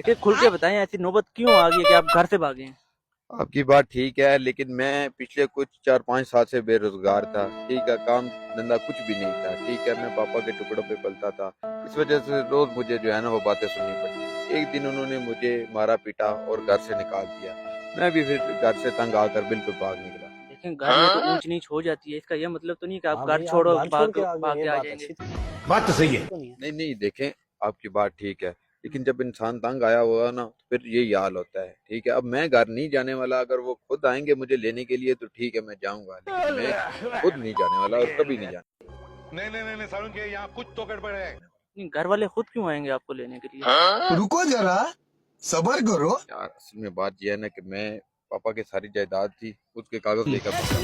देखिए खुल के बताएं, ऐसी नौबत क्यों आ गई कि आप घर से भागे हैं? आपकी बात ठीक है, लेकिन मैं पिछले कुछ 4-5 साल से बेरोजगार था। ठीक है, काम धंधा कुछ भी नहीं था। ठीक है, मैं पापा के टुकड़ों पे पलता था। इस वजह से रोज मुझे जो है ना वो बातें सुननी पड़ी। एक दिन उन्होंने मुझे मारा पीटा और घर से निकाल दिया। मैं भी फिर घर से तंग आकर बिल्कुल भाग निकला। देखें घर में तो ऊंच नीच हो जाती है, इसका यह मतलब तो नहीं कि आप हाँ घर भाई, आप छोड़ो घर छोड़ भाग के आ गए, भाग ये के आ बात जाएंगे। अच्छी तो बात तो सही है। नहीं है। नहीं नहीं, देखें, आपकी बात ठीक है, लेकिन जब इंसान तंग आया होगा ना तो फिर यही हाल होता है। ठीक है, अब मैं घर नहीं जाने वाला। अगर वो खुद आएंगे मुझे लेने के लिए तो ठीक है, मैं जाऊंगा, लेकिन मैं खुद नहीं जाने वाला और कभी नहीं जाने नहीं नहीं नहीं नहीं, सारुण के यहाँ कुछ तो गड़बड़ है। नहीं, घर वाले खुद क्यों आएंगे आपको लेने के लिए? रुको जरा, सबर करो। यार, असल में बात यह है ना कि मैं पापा की सारी जायदाद थी उसके कागज लेकर भागा।